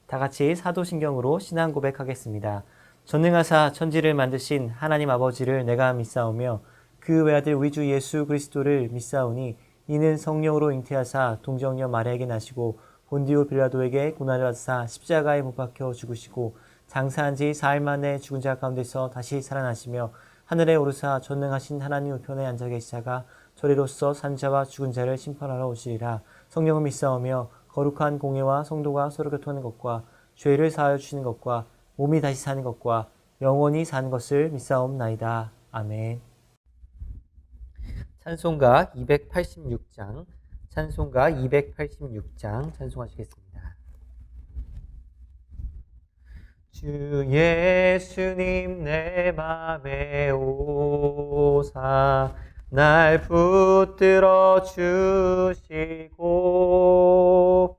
다 같이 사도신경으로 신앙 고백하겠습니다. 전능하사 천지를 만드신 하나님 아버지를 내가 믿사오며 그 외아들 우리 주 예수 그리스도를 믿사오니 이는 성령으로 잉태하사 동정녀 마리아에게 나시고 본디오 빌라도에게 고난을 받으사 십자가에 못 박혀 죽으시고 장사한 지 사흘 만에 죽은 자 가운데서 다시 살아나시며 하늘에 오르사 전능하신 하나님 우편에 앉아 계시다가 저리로서 산 자와 죽은 자를 심판하러 오시리라. 성령을 믿사오며 거룩한 공예와 성도가 서로 교통하는 것과 죄를 사하여 주시는 것과 몸이 다시 사는 것과 영원히 사는 것을 믿사옵나이다. 아멘. 찬송가 286장 찬송가 286장 찬송하시겠습니다. 주 예수님 내 맘에 오사 날 붙들어 주시고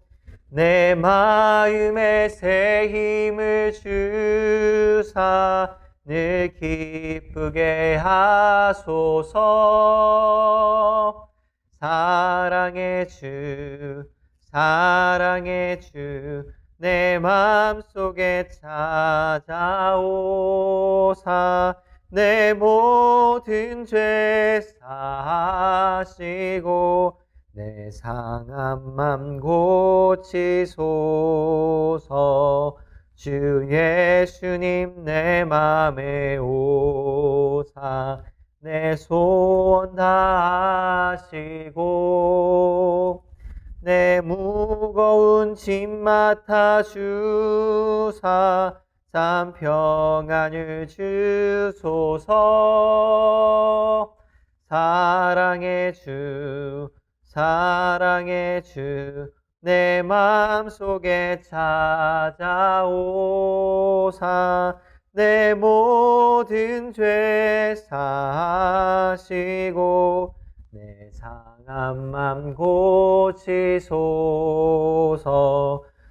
내 마음에 새 힘을 주사 늘 기쁘게 하소서. 사랑의 주 내 맘속에 찾아오사 내 모든 죄 사하시고 내 상한 맘 고치소서. 주 예수님 내 맘에 오사 내 소원 다하시고 내 무거운 짐 맡아주사 참 평안을 주소서. 사랑의 주 내 마음속에 찾아오사 내 모든 죄 사하시고 내 상한 맘 고치소서.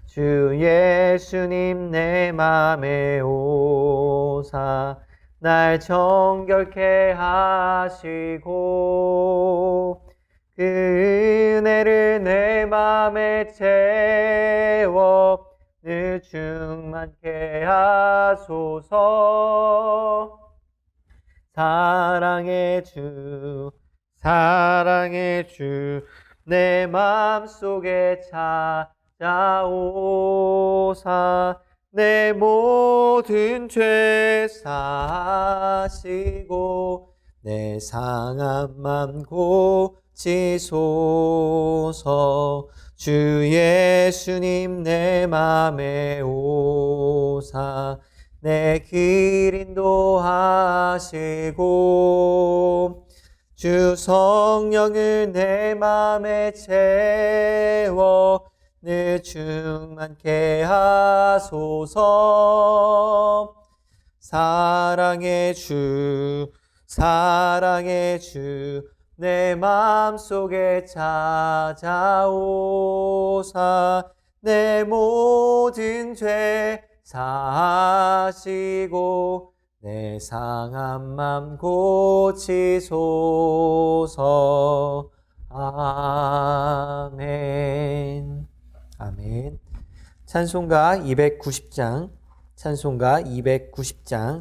주 예수님 내 맘에 오사 날 정결케 하시고 그 은혜를 내 맘에 채워 늘 충만케 하소서. 사랑의 주 내 맘속에 찾아오사 내 모든 죄 사하시고 내 상한 맘 고치소서. 주 예수님 내 맘에 오사 내 길 인도하시고 주 성령을 내 맘에 채워 늘 충만케 하소서. 사랑의 주 내 맘속에 찾아오사 내 모든 죄 사하시고 내 상한 맘 고치소서. 아멘. 아멘. 찬송가 290장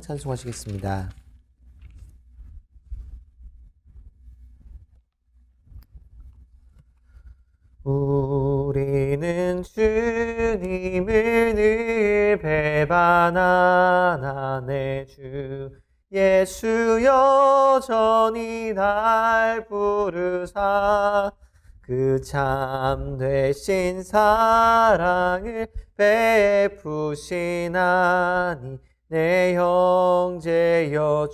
찬송하시겠습니다. 우리는 주님을 늘 배반하나네. 주 예수 여전히 날 부르사 그 참되신 사랑을 베푸시나니 내 형제여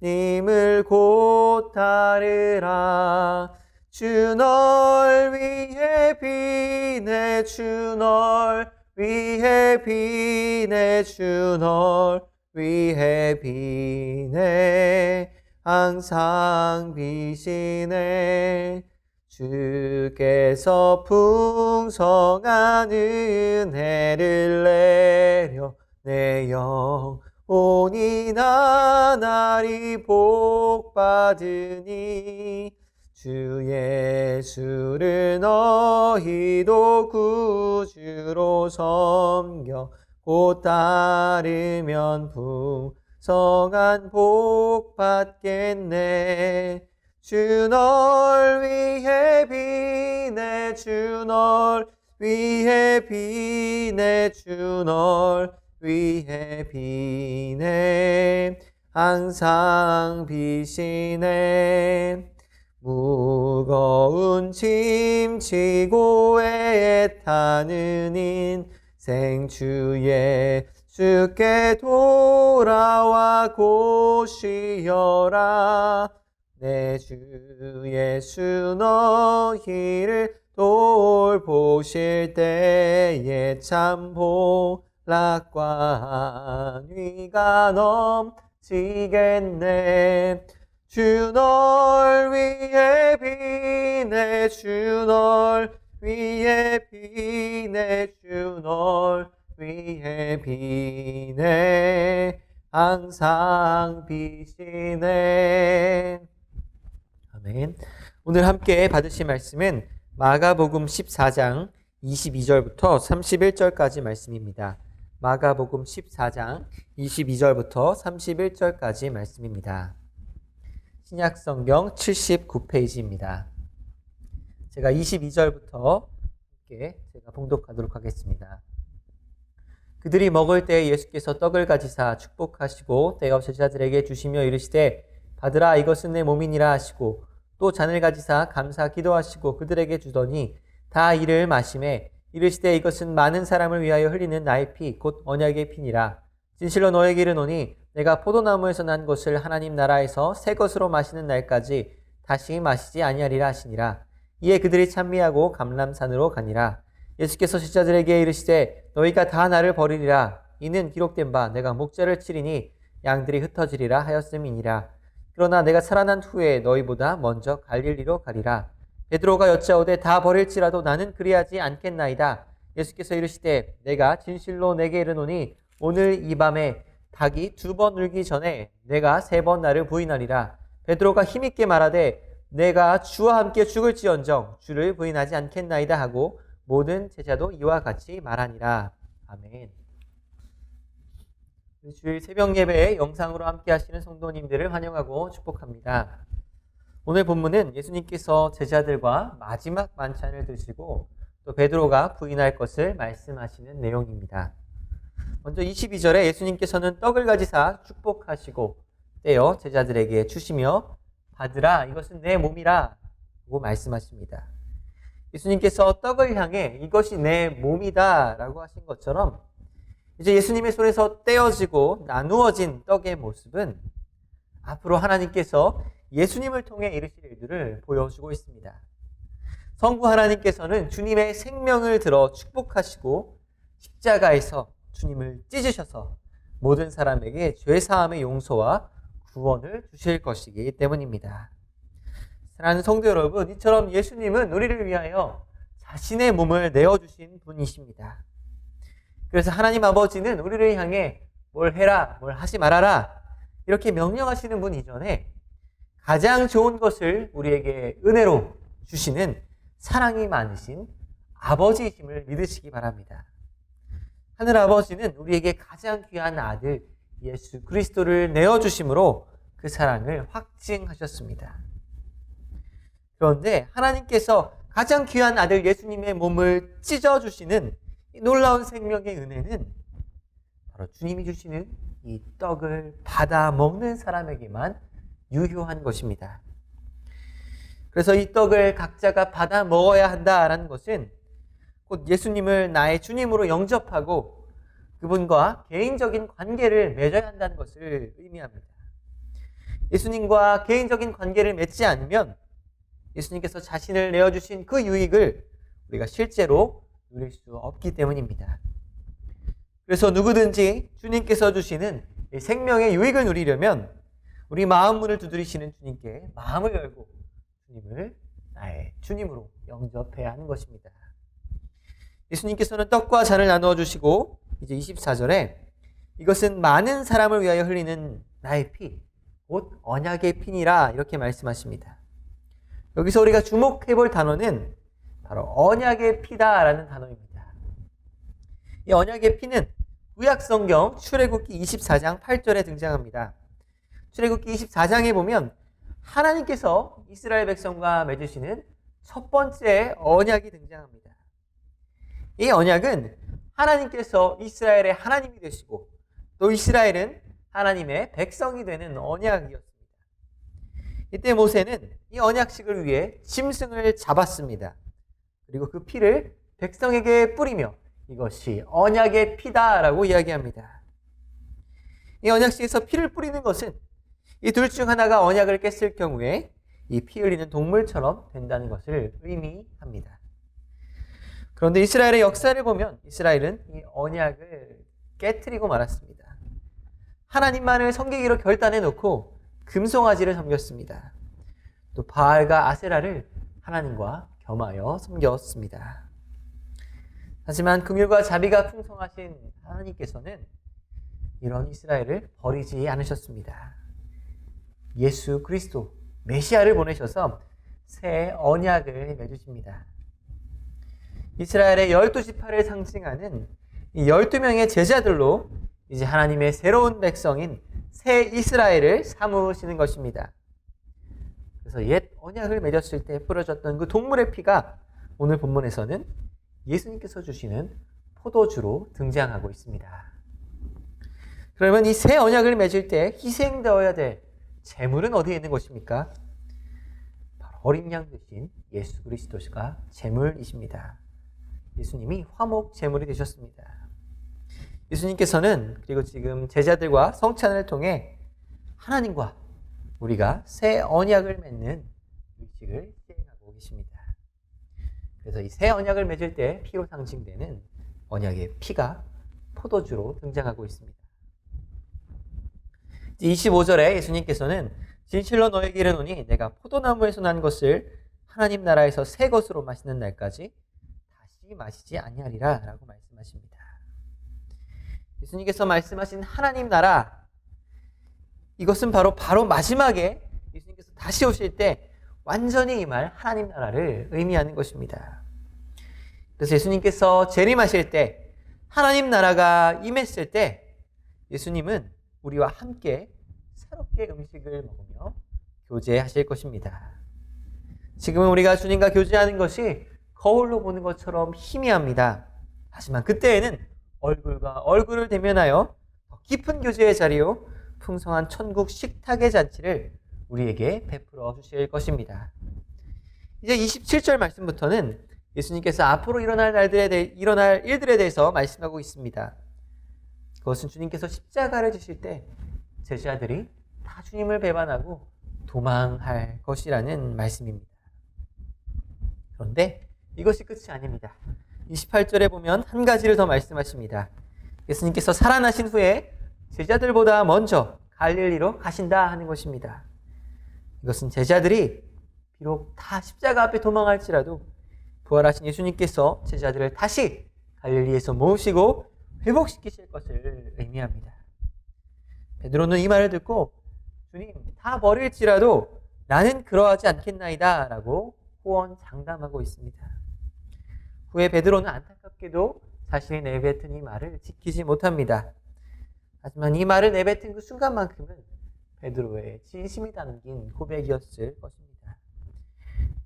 주님을 곧 따르라. 주 널 위해 비네 주 널 위해 비네 주 널 위해 비네 항상 비시네. 주께서 풍성한 은혜를 내려 내 영혼이 나날이 복받으니 주 예수를 너희도 구주로 섬겨 곧 따르면 풍성한 복 받겠네. 주 널 위해 비네 주 널 위해 비네 주 널 위해 비네 항상 비시네. 무거운 짐 지고 애타는 인생 주 예수께 돌아와 곧 쉬어라. 내 주 예수 너희를 돌보실 때에 참 복락과 안위가 넘치겠네. 주 널 위해 비네 주 널 위해 비네 주 널 위해 비네 항상 비시네. 아멘. 오늘 함께 받으실 말씀은 마가복음 14장 22절부터 31절까지 말씀입니다. 마가복음 14장 22절부터 31절까지 말씀입니다. 신약성경 79페이지입니다. 제가 22절부터 함께 제가 봉독하도록 하겠습니다. 그들이 먹을 때 예수께서 떡을 가지사 축복하시고 떼어 제자들에게 주시며 이르시되 받으라 이것은 내 몸이니라 하시고 또 잔을 가지사 감사 기도하시고 그들에게 주더니 다 이를 마시매 이르시되 이것은 많은 사람을 위하여 흘리는 나의 피 곧 언약의 피니라. 진실로 너에게 이르노니 내가 포도나무에서 난 것을 하나님 나라에서 새 것으로 마시는 날까지 다시 마시지 아니하리라 하시니라. 이에 그들이 찬미하고 감람산으로 가니라. 예수께서 제자들에게 이르시되 너희가 다 나를 버리리라. 이는 기록된 바 내가 목자를 치리니 양들이 흩어지리라 하였음이니라. 그러나 내가 살아난 후에 너희보다 먼저 갈릴리로 가리라. 베드로가 여짜오되 다 버릴지라도 나는 그리하지 않겠나이다. 예수께서 이르시되 내가 진실로 내게 이르노니 오늘 이 밤에 닭이 2번 울기 전에 내가 3번 나를 부인하리라. 베드로가 힘있게 말하되 내가 주와 함께 죽을지언정 주를 부인하지 않겠나이다 하고 모든 제자도 이와 같이 말하니라. 아멘. 주일 새벽 예배에 영상으로 함께 하시는 성도님들을 환영하고 축복합니다. 오늘 본문은 예수님께서 제자들과 마지막 만찬을 드시고 또 베드로가 부인할 것을 말씀하시는 내용입니다. 먼저 22절에 예수님께서는 떡을 가지사 축복하시고 떼어 제자들에게 주시며 받으라 이것은 내 몸이라 라고 말씀하십니다. 예수님께서 떡을 향해 이것이 내 몸이다 라고 하신 것처럼 이제 예수님의 손에서 떼어지고 나누어진 떡의 모습은 앞으로 하나님께서 예수님을 통해 이루실 일들을 보여주고 있습니다. 성부 하나님께서는 주님의 생명을 들어 축복하시고 십자가에서 주님을 찢으셔서 모든 사람에게 죄사함의 용서와 구원을 주실 것이기 때문입니다. 사랑하는 성도 여러분, 이처럼 예수님은 우리를 위하여 자신의 몸을 내어주신 분이십니다. 그래서 하나님 아버지는 우리를 향해 뭘 해라, 뭘 하지 말아라 이렇게 명령하시는 분 이전에 가장 좋은 것을 우리에게 은혜로 주시는 사랑이 많으신 아버지이심을 믿으시기 바랍니다. 하늘 아버지는 우리에게 가장 귀한 아들 예수 그리스도를 내어주심으로 그 사랑을 확증하셨습니다. 그런데 하나님께서 가장 귀한 아들 예수님의 몸을 찢어주시는 이 놀라운 생명의 은혜는 바로 주님이 주시는 이 떡을 받아 먹는 사람에게만 유효한 것입니다. 그래서 이 떡을 각자가 받아 먹어야 한다라는 것은 곧 예수님을 나의 주님으로 영접하고 그분과 개인적인 관계를 맺어야 한다는 것을 의미합니다. 예수님과 개인적인 관계를 맺지 않으면 예수님께서 자신을 내어주신 그 유익을 우리가 실제로 누릴 수 없기 때문입니다. 그래서 누구든지 주님께서 주시는 이 생명의 유익을 누리려면 우리 마음 문을 두드리시는 주님께 마음을 열고 주님을 나의 주님으로 영접해야 하는 것입니다. 예수님께서는 떡과 잔을 나누어 주시고 이제 24절에 이것은 많은 사람을 위하여 흘리는 나의 피, 곧 언약의 피니라 이렇게 말씀하십니다. 여기서 우리가 주목해 볼 단어는 바로 언약의 피다라는 단어입니다. 이 언약의 피는 구약 성경 출애굽기 24장 8절에 등장합니다. 출애굽기 24장에 보면 하나님께서 이스라엘 백성과 맺으시는 첫 번째 언약이 등장합니다. 이 언약은 하나님께서 이스라엘의 하나님이 되시고 또 이스라엘은 하나님의 백성이 되는 언약이었습니다. 이때 모세는 이 언약식을 위해 짐승을 잡았습니다. 그리고 그 피를 백성에게 뿌리며 이것이 언약의 피다라고 이야기합니다. 이 언약식에서 피를 뿌리는 것은 이 둘 중 하나가 언약을 깼을 경우에 이 피 흘리는 동물처럼 된다는 것을 의미합니다. 그런데 이스라엘의 역사를 보면 이스라엘은 이 언약을 깨트리고 말았습니다. 하나님만을 섬기기로 결단해 놓고 금송아지를 섬겼습니다. 또 바알과 아세라를 하나님과 겸하여 섬겼습니다. 하지만 긍휼과 자비가 풍성하신 하나님께서는 이런 이스라엘을 버리지 않으셨습니다. 예수 그리스도 메시아를 보내셔서 새 언약을 맺으십니다. 이스라엘의 12지파를 상징하는 이 12명의 제자들로 이제 하나님의 새로운 백성인 새 이스라엘을 삼으시는 것입니다. 그래서 옛 언약을 맺었을 때 뿌려졌던 그 동물의 피가 오늘 본문에서는 예수님께서 주시는 포도주로 등장하고 있습니다. 그러면 이 새 언약을 맺을 때 희생되어야 될 제물은 어디에 있는 것입니까? 바로 어린 양 대신 예수 그리스도가 제물이십니다. 예수님이 화목 제물이 되셨습니다. 예수님께서는 그리고 지금 제자들과 성찬을 통해 하나님과 우리가 새 언약을 맺는 의식을 시행하고 계십니다. 그래서 이 새 언약을 맺을 때 피로 상징되는 언약의 피가 포도주로 등장하고 있습니다. 25절에 예수님께서는 진실로 너에게 이르노니 내가 포도나무에서 난 것을 하나님 나라에서 새 것으로 마시는 날까지 다시 마시지 아니하리라 라고 말씀하십니다. 예수님께서 말씀하신 하나님 나라, 이것은 바로 마지막에 예수님께서 다시 오실 때 완전히 임할 하나님 나라를 의미하는 것입니다. 그래서 예수님께서 재림하실 때 하나님 나라가 임했을 때 예수님은 우리와 함께 새롭게 음식을 먹으며 교제하실 것입니다. 지금은 우리가 주님과 교제하는 것이 거울로 보는 것처럼 희미합니다. 하지만 그때에는 얼굴과 얼굴을 대면하여 더 깊은 교제의 자리요 풍성한 천국 식탁의 잔치를 우리에게 베풀어 주실 것입니다. 이제 27절 말씀부터는 예수님께서 앞으로 일어날 일들에 대해서 말씀하고 있습니다. 그것은 주님께서 십자가를 지실 때 제자들이 다 주님을 배반하고 도망할 것이라는 말씀입니다. 그런데 이것이 끝이 아닙니다. 28절에 보면 한 가지를 더 말씀하십니다. 예수님께서 살아나신 후에 제자들보다 먼저 갈릴리로 가신다 하는 것입니다. 이것은 제자들이 비록 다 십자가 앞에 도망할지라도 부활하신 예수님께서 제자들을 다시 갈릴리에서 모으시고 회복시키실 것을 의미합니다. 베드로는 이 말을 듣고 주님 다 버릴지라도 나는 그러하지 않겠나이다 라고 호언장담하고 있습니다. 후에 베드로는 안타깝게도 자신이 내뱉은 이 말을 지키지 못합니다. 하지만 이 말을 내뱉은 그 순간만큼은 베드로의 진심이 담긴 고백이었을 것입니다.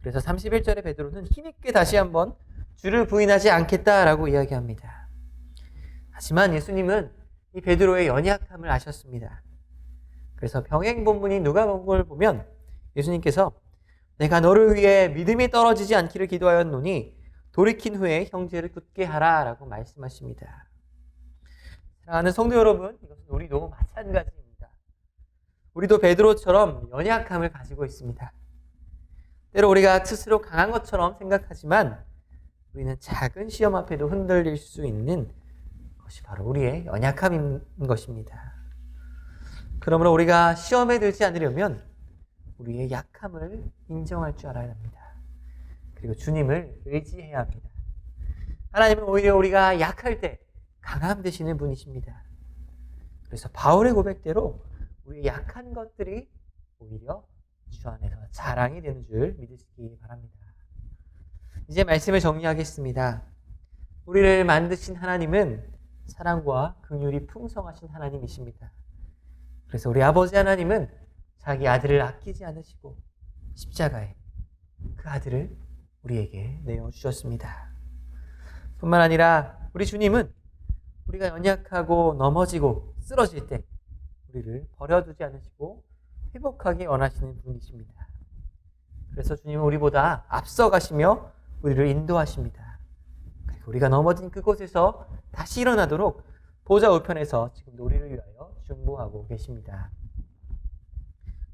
그래서 31절에 베드로는 힘있게 다시 한번 주를 부인하지 않겠다라고 이야기합니다. 하지만 예수님은 이 베드로의 연약함을 아셨습니다. 그래서 병행 본문이 누가복음을 보면 예수님께서 내가 너를 위해 믿음이 떨어지지 않기를 기도하였노니 돌이킨 후에 형제를 굳게 하라 라고 말씀하십니다. 사랑하는 성도 여러분, 이것은 우리도 마찬가지입니다. 우리도 베드로처럼 연약함을 가지고 있습니다. 때로 우리가 스스로 강한 것처럼 생각하지만 우리는 작은 시험 앞에도 흔들릴 수 있는 것이 바로 우리의 연약함인 것입니다. 그러므로 우리가 시험에 들지 않으려면 우리의 약함을 인정할 줄 알아야 합니다. 그리고 주님을 의지해야 합니다. 하나님은 오히려 우리가 약할 때 강함 되시는 분이십니다. 그래서 바울의 고백대로 우리의 약한 것들이 오히려 주 안에서 자랑이 되는 줄 믿으시기 바랍니다. 이제 말씀을 정리하겠습니다. 우리를 만드신 하나님은 사랑과 긍휼이 풍성하신 하나님이십니다. 그래서 우리 아버지 하나님은 자기 아들을 아끼지 않으시고 십자가에 그 아들을 우리에게 내어주셨습니다. 뿐만 아니라 우리 주님은 우리가 연약하고 넘어지고 쓰러질 때 우리를 버려두지 않으시고 회복하기 원하시는 분이십니다. 그래서 주님은 우리보다 앞서가시며 우리를 인도하십니다. 그리고 우리가 넘어진 그곳에서 다시 일어나도록 보좌 우편에서 지금도 우리를 위하여 중보하고 계십니다.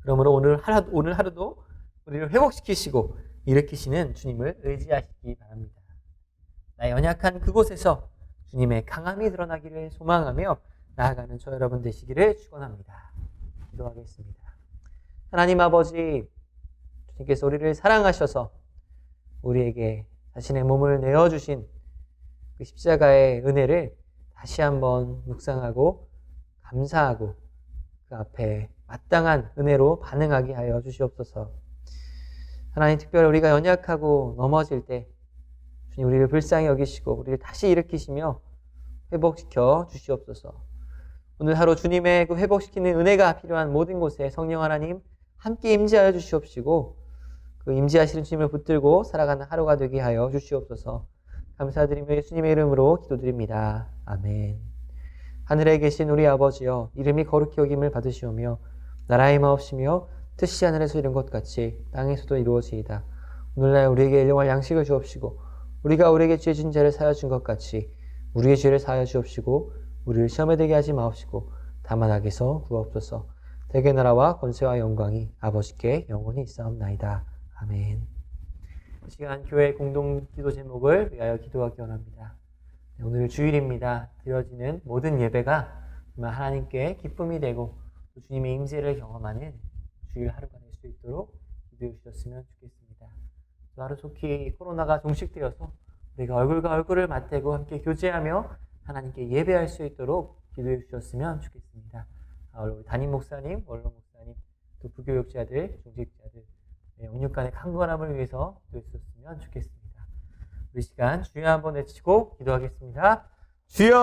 그러므로 오늘 하루도 우리를 회복시키시고 일으키시는 주님을 의지하시기 바랍니다. 나의 연약한 그곳에서 주님의 강함이 드러나기를 소망하며 나아가는 저 여러분 되시기를 축원합니다. 기도하겠습니다. 하나님 아버지, 주님께서 우리를 사랑하셔서 우리에게 자신의 몸을 내어주신 그 십자가의 은혜를 다시 한번 묵상하고 감사하고 그 앞에 마땅한 은혜로 반응하게 하여 주시옵소서. 하나님, 특별히 우리가 연약하고 넘어질 때 주님 우리를 불쌍히 여기시고 우리를 다시 일으키시며 회복시켜 주시옵소서. 오늘 하루 주님의 그 회복시키는 은혜가 필요한 모든 곳에 성령 하나님 함께 임재하여 주시옵시고 그 임재하시는 주님을 붙들고 살아가는 하루가 되게 하여 주시옵소서. 감사드리며 예수님의 이름으로 기도드립니다. 아멘. 하늘에 계신 우리 아버지여, 이름이 거룩히 여김을 받으시오며 나라의 마옵시며 뜻이 하늘에서 이룬 것 같이 땅에서도 이루어지이다. 오늘날 우리에게 일용할 양식을 주옵시고 우리가 우리에게 죄 진 자를 사하여 준 것 같이 우리의 죄를 사하여 주옵시고 우리를 시험에 들게 하지 마옵시고 다만 악에서 구하옵소서. 대개 나라와 권세와 영광이 아버지께 영원히 있사옵나이다. 아멘. 이 시간 교회 공동 기도 제목을 위하여 기도하기 원합니다. 오늘 주일입니다. 드려지는 모든 예배가 정말 하나님께 기쁨이 되고 또 주님의 임재를 경험하는 주일 하루가 될 수 있도록 기도해 주셨으면 좋겠습니다. 또 하루속히 코로나가 종식되어서 우리가 얼굴과 얼굴을 맞대고 함께 교제하며 하나님께 예배할 수 있도록 기도해 주셨으면 좋겠습니다. 우리 담임 목사님, 원로 목사님, 또 부교육자들, 중직자들, 온육간의 강건함을 위해서 기도해 주셨으면 좋겠습니다. 우리 시간 주여 한번 외치고 기도하겠습니다. 주여!